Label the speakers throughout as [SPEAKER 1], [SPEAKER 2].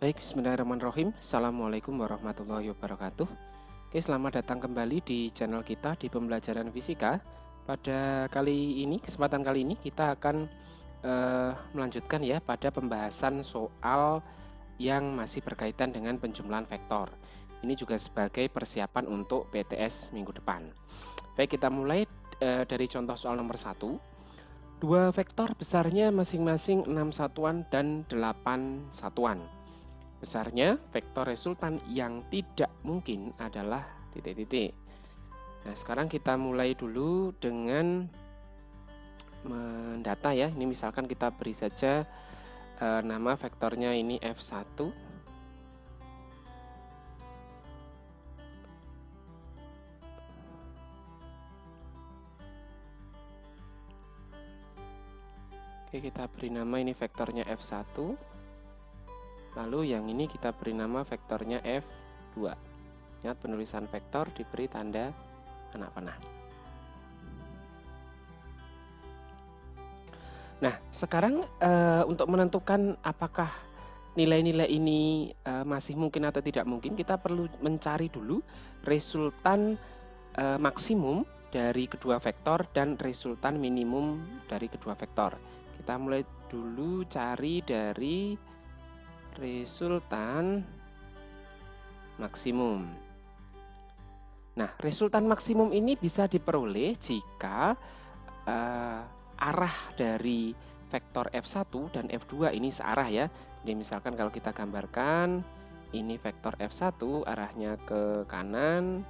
[SPEAKER 1] Baik, bismillahirrahmanirrahim. Assalamualaikum warahmatullahi wabarakatuh. Oke, selamat datang kembali di channel kita di pembelajaran fisika. Pada kesempatan kali ini kita akan melanjutkan ya pada pembahasan soal yang masih berkaitan dengan penjumlahan vektor. Ini juga sebagai persiapan untuk PTS minggu depan. Baik, kita mulai dari contoh soal nomor 1. Dua vektor besarnya masing-masing 6 satuan dan 8 satuan. Besarnya vektor resultan yang tidak mungkin adalah titik-titik. Nah, sekarang kita mulai dulu dengan mendata ya. Ini misalkan kita beri saja nama vektornya ini F1. Oke, kita beri nama ini vektornya F1. Lalu yang ini kita beri nama vektornya F2. Ingat, penulisan vektor diberi tanda anak panah. Nah, sekarang untuk menentukan apakah nilai-nilai ini masih mungkin atau tidak mungkin, kita perlu mencari dulu resultan maksimum dari kedua vektor dan resultan minimum dari kedua vektor. Kita mulai dulu cari dari resultan maksimum. Nah, resultan maksimum ini bisa diperoleh jika arah dari vektor F1 dan F2 ini searah ya. Jadi misalkan kalau kita gambarkan, ini vektor F1 arahnya ke kanan,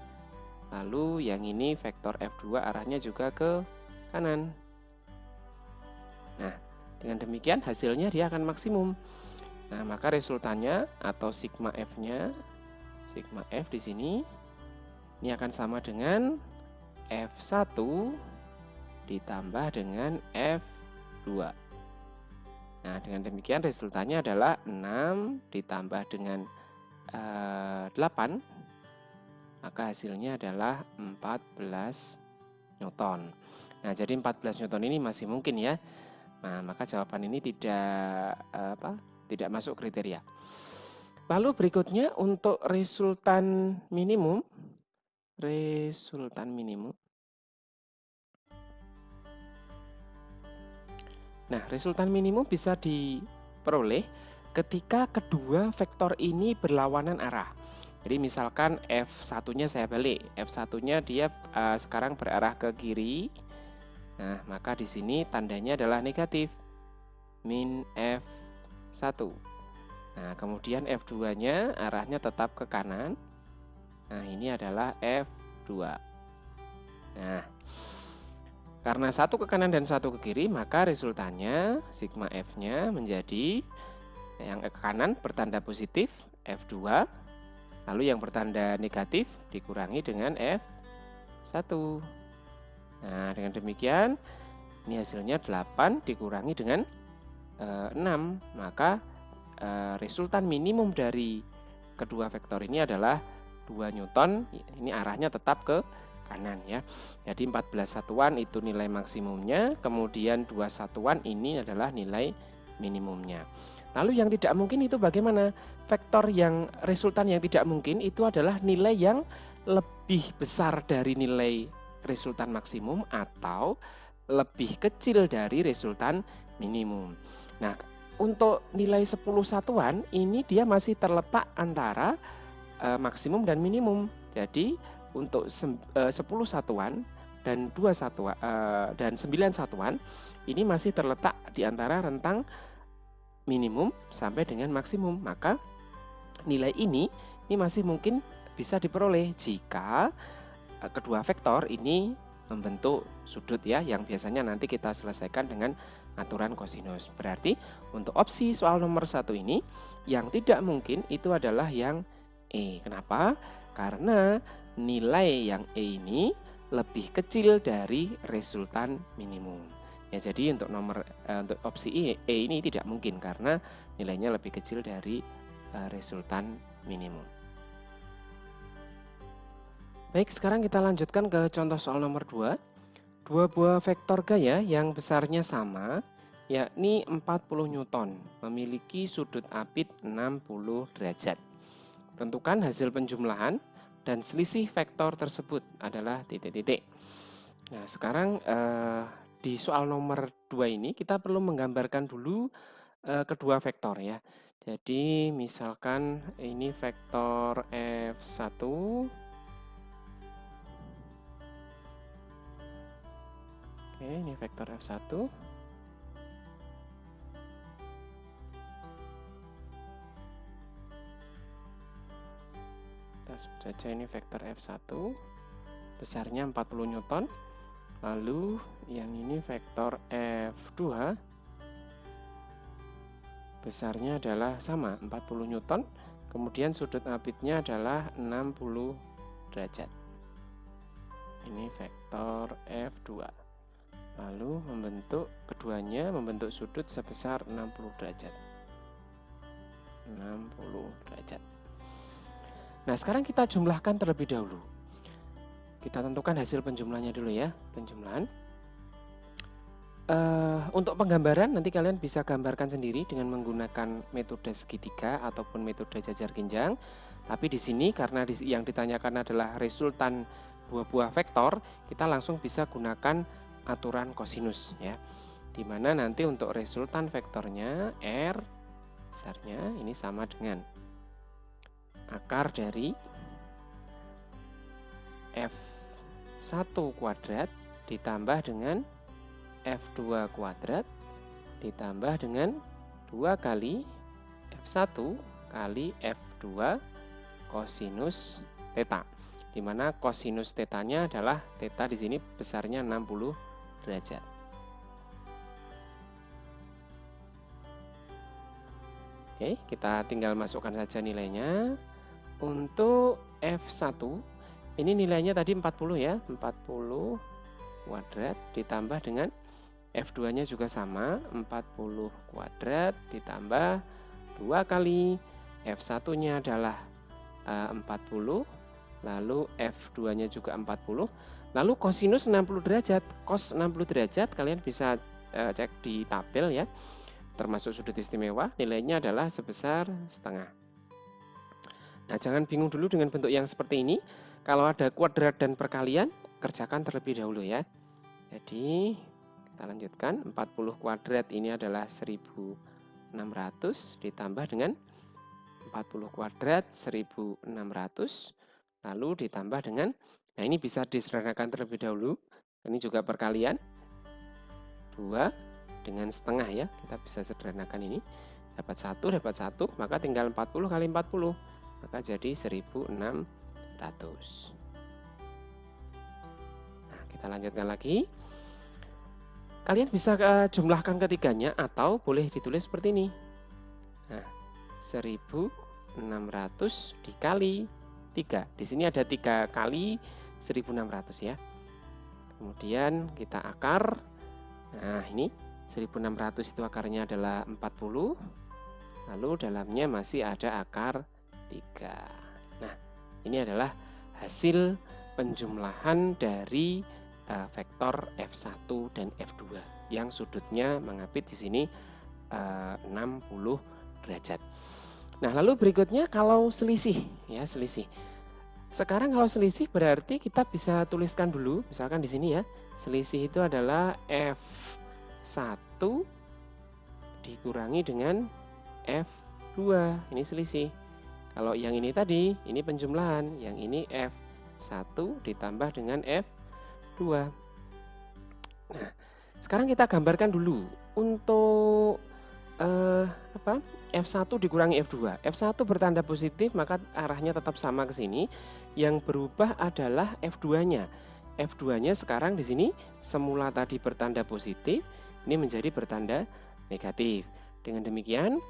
[SPEAKER 1] lalu yang ini vektor F2 arahnya juga ke kanan. Nah, dengan demikian hasilnya dia akan maksimum. Nah, maka resultannya atau sigma F-nya, sigma F di sini, ini akan sama dengan F1 ditambah dengan F2. Nah, dengan demikian resultannya adalah 6 ditambah dengan 8, maka hasilnya adalah 14 Newton. Nah, jadi 14 Newton ini masih mungkin ya. Nah, maka jawaban ini tidak masuk kriteria. Lalu berikutnya untuk resultan minimum. Nah, resultan minimum bisa diperoleh ketika kedua vektor ini berlawanan arah. Jadi misalkan F1-nya saya balik. F1-nya dia sekarang berarah ke kiri. Nah, maka di sini tandanya adalah negatif. Min F1. Nah, kemudian F2-nya arahnya tetap ke kanan. Nah, ini adalah F2. Nah, karena satu ke kanan dan satu ke kiri, maka resultannya sigma F-nya menjadi yang ke kanan bertanda positif F2, lalu yang bertanda negatif dikurangi dengan F1. Nah, dengan demikian ini hasilnya 8 dikurangi dengan 6, maka resultan minimum dari kedua vektor ini adalah 2 Newton. Ini arahnya tetap ke kanan ya. Jadi 14 satuan itu nilai maksimumnya, kemudian 2 satuan ini adalah nilai minimumnya. Lalu yang tidak mungkin itu bagaimana? Vektor yang resultan yang tidak mungkin itu adalah nilai yang lebih besar dari nilai resultan maksimum atau lebih kecil dari resultan minimum. Nah, untuk nilai 10 satuan ini dia masih terletak antara maksimum dan minimum. Jadi untuk 10 satuan dan 2 satuan dan 9 satuan ini masih terletak di antara rentang minimum sampai dengan maksimum. Maka nilai ini masih mungkin bisa diperoleh jika kedua vektor ini membentuk sudut ya, yang biasanya nanti kita selesaikan dengan aturan kosinus. Berarti untuk opsi soal nomor 1 ini yang tidak mungkin itu adalah yang E. Kenapa? Karena nilai yang E ini lebih kecil dari resultan minimum. Ya, jadi untuk untuk opsi E ini tidak mungkin karena nilainya lebih kecil dari resultan minimum. Baik, sekarang kita lanjutkan ke contoh soal nomor 2. Dua buah vektor gaya yang besarnya sama yakni 40 Newton, memiliki sudut apit 60 derajat. Tentukan hasil penjumlahan dan selisih vektor tersebut adalah titik-titik. Nah, sekarang di soal nomor 2 ini kita perlu menggambarkan dulu kedua vektor ya. Jadi misalkan ini vektor F1. Oke, ini vektor F1. Kita sebut saja ini vektor F1. Besarnya 40 Newton. Lalu yang ini vektor F2. Besarnya adalah sama, 40 Newton. Kemudian sudut apitnya adalah 60 derajat. Ini vektor F2. Lalu keduanya membentuk sudut sebesar 60 derajat. 60 derajat. Nah, sekarang kita jumlahkan terlebih dahulu. Kita tentukan hasil penjumlahannya dulu ya, penjumlahan. Untuk penggambaran nanti kalian bisa gambarkan sendiri dengan menggunakan metode segitiga ataupun metode jajar genjang. Tapi di sini karena yang ditanyakan adalah resultan buah-buah vektor, kita langsung bisa gunakan aturan kosinus ya. Dimana nanti untuk resultan vektornya R besarnya ini sama dengan akar dari F1 kuadrat ditambah dengan F2 kuadrat ditambah dengan 2 kali F1 kali F2 kosinus theta, di mana kosinus tetanya adalah theta di sini besarnya 60 derajat. Oke, kita tinggal masukkan saja nilainya. Untuk F1 ini nilainya tadi 40 ya, 40 kuadrat ditambah dengan F2-nya juga sama, 40 kuadrat ditambah 2 kali F1-nya adalah 40, lalu F2-nya juga 40, lalu kosinus 60 derajat. Cos 60 derajat kalian bisa cek di tabel ya, termasuk sudut istimewa, nilainya adalah sebesar setengah. Nah, jangan bingung dulu dengan bentuk yang seperti ini. Kalau ada kuadrat dan perkalian, kerjakan terlebih dahulu ya. Jadi kita lanjutkan, 40 kuadrat ini adalah 1600 ditambah dengan 40 kuadrat 1600 lalu ditambah dengan, nah ini bisa disederhanakan terlebih dahulu, ini juga perkalian 2 dengan setengah ya, kita bisa sederhanakan ini, dapat 1, maka tinggal 40 kali 40, maka jadi 1600. Nah, kita lanjutkan lagi. Kalian bisa jumlahkan ketiganya atau boleh ditulis seperti ini. Nah, 1600 dikali 3. Di sini ada 3 kali 1600 ya. Kemudian kita akar. Nah, ini 1600 itu akarnya adalah 40. Lalu dalamnya masih ada akar 3. Nah, ini adalah hasil penjumlahan dari vektor F1 dan F2 yang sudutnya mengapit di sini 60 derajat. Nah, lalu berikutnya kalau selisih ya, selisih. Sekarang kalau selisih berarti kita bisa tuliskan dulu, misalkan di sini ya. Selisih itu adalah F1 dikurangi dengan F2. Ini selisih. Kalau yang ini tadi, ini penjumlahan, yang ini F1 ditambah dengan F2. Nah, sekarang kita gambarkan dulu untuk F1 dikurangi F2. F1 bertanda positif, maka arahnya tetap sama ke sini. Yang berubah adalah F2-nya. F2-nya sekarang di sini semula tadi bertanda positif, ini menjadi bertanda negatif. Dengan demikian,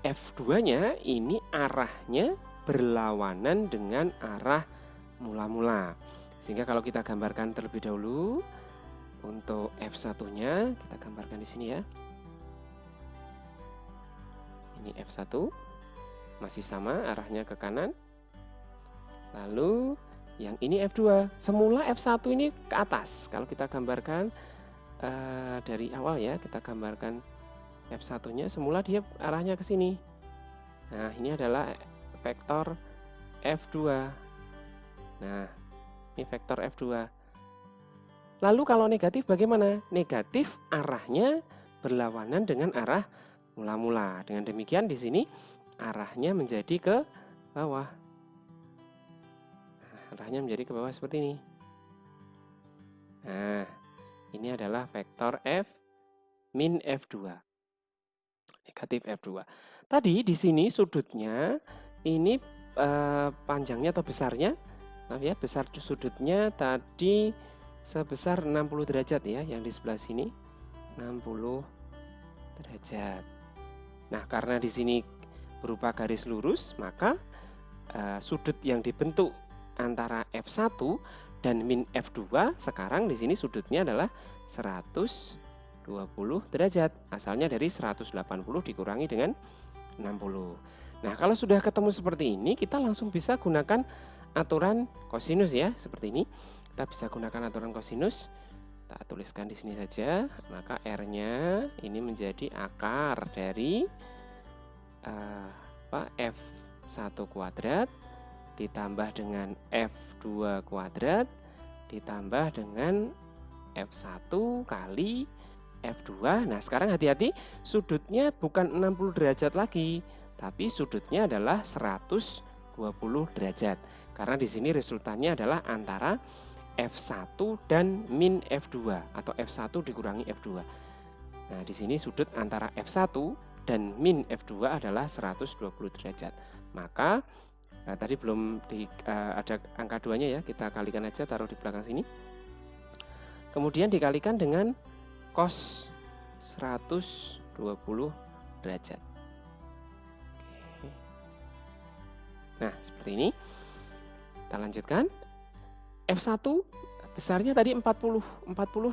[SPEAKER 1] F2-nya ini arahnya berlawanan dengan arah mula-mula. Sehingga kalau kita gambarkan terlebih dahulu untuk F1-nya, kita gambarkan di sini ya. Ini F1 masih sama arahnya ke kanan. Lalu yang ini F2. Semula F1 ini ke atas. Kalau kita gambarkan dari awal ya, kita gambarkan F1-nya semula dia arahnya ke sini. Nah, ini adalah vektor F2. Nah, ini vektor F2. Lalu kalau negatif bagaimana? Negatif arahnya berlawanan dengan arah mula-mula. Dengan demikian di sini arahnya menjadi ke bawah. Nah, arahnya menjadi ke bawah seperti ini. Nah, ini adalah vektor F min F2. Negatif F2. Tadi di sini sudutnya ini panjangnya atau besarnya, maaf ya, besar sudutnya tadi sebesar 60 derajat ya, yang di sebelah sini 60 derajat. Nah, karena di sini berupa garis lurus, maka sudut yang dibentuk antara F1 dan min F2 sekarang di sini sudutnya adalah 120 derajat. Asalnya dari 180 dikurangi dengan 60. Nah, kalau sudah ketemu seperti ini, kita langsung bisa gunakan aturan kosinus ya, seperti ini. Kita bisa gunakan aturan kosinus. Kita tuliskan di sini saja. Maka R-nya ini menjadi akar dari F1 kuadrat ditambah dengan F2 kuadrat ditambah dengan F1 kali F2. Nah, sekarang hati-hati, sudutnya bukan 60 derajat lagi, tapi sudutnya adalah 120 derajat. Karena di sini resultannya adalah antara F1 dan min F2 atau F1 dikurangi F2. Nah, di sini sudut antara F1 dan min F2 adalah 120 derajat. Maka tadi belum ada angka 2-nya ya, kita kalikan aja, taruh di belakang sini. Kemudian dikalikan dengan cos 120 derajat. Oke. Nah, seperti ini. Kita lanjutkan. F1 besarnya tadi 40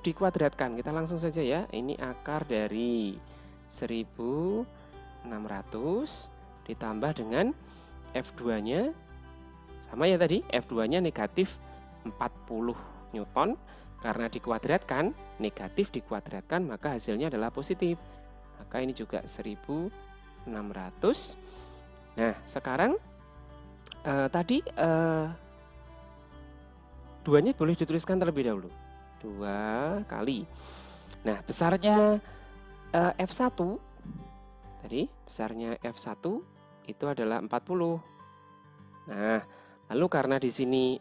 [SPEAKER 1] dikuadratkan. Kita langsung saja ya. Ini akar dari 1600 ditambah dengan F2-nya sama ya tadi. F2-nya negatif 40 Newton. Karena dikuadratkan, negatif dikuadratkan, maka hasilnya adalah positif. Maka ini juga 1600. Nah, sekarang tadi 2-nya boleh dituliskan terlebih dahulu. 2 kali. Nah, besarnya F1 tadi, besarnya F1 itu adalah 40. Nah, lalu karena di sini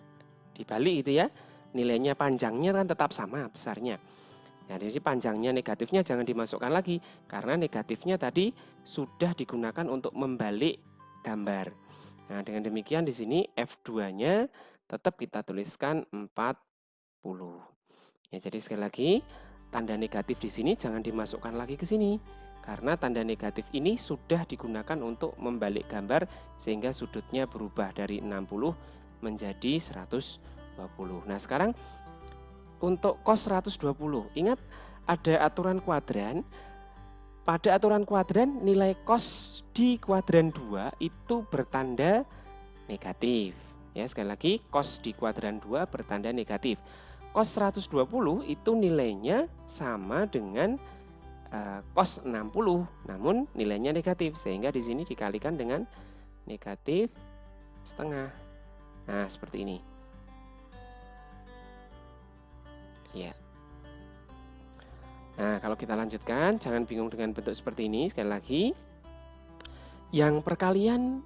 [SPEAKER 1] dibalik itu ya, nilainya panjangnya kan tetap sama besarnya. Nah, jadi panjangnya negatifnya jangan dimasukkan lagi, karena negatifnya tadi sudah digunakan untuk membalik gambar. Nah, dengan demikian di sini F2-nya tetap kita tuliskan 40. Ya, jadi sekali lagi, tanda negatif di sini jangan dimasukkan lagi ke sini. Karena tanda negatif ini sudah digunakan untuk membalik gambar sehingga sudutnya berubah dari 60 menjadi 120. Nah, sekarang untuk cos 120, ingat ada aturan kuadran. Pada aturan kuadran nilai cos di kuadran 2 itu bertanda negatif. Ya, sekali lagi, cos di kuadran 2 bertanda negatif. Cos 120 itu nilainya sama dengan cos 60, namun nilainya negatif, sehingga di sini dikalikan dengan negatif setengah. Nah, seperti ini. Ya. Nah, kalau kita lanjutkan, jangan bingung dengan bentuk seperti ini. Sekali lagi, yang perkalian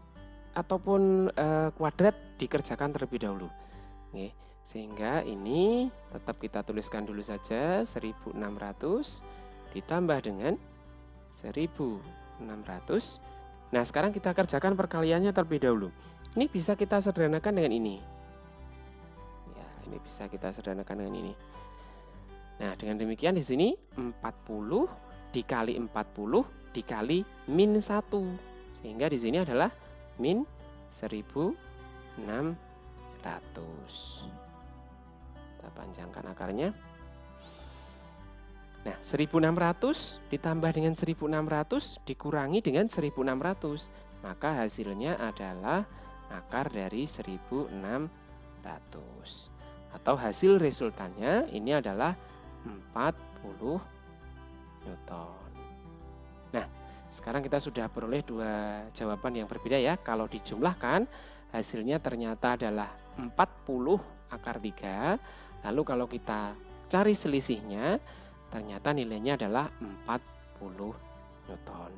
[SPEAKER 1] ataupun kuadrat dikerjakan terlebih dahulu. Oke, sehingga ini tetap kita tuliskan dulu saja 1600 ditambah dengan 1600. Nah, sekarang kita kerjakan perkaliannya terlebih dahulu. Ini bisa kita sederhanakan dengan ini. Ya, ini bisa kita sederhanakan dengan ini. Nah, dengan demikian di sini 40 dikali 40 dikali min 1. Sehingga di sini adalah min 1600. Kita panjangkan akarnya. Nah, 1600 ditambah dengan 1600 dikurangi dengan 1600. Maka hasilnya adalah akar dari 1600. Atau hasil resultannya ini adalah 40 Newton. Nah, sekarang kita sudah peroleh dua jawaban yang berbeda ya. Kalau dijumlahkan, hasilnya ternyata adalah 40 akar 3. Lalu kalau kita cari selisihnya, ternyata nilainya adalah 40 Newton.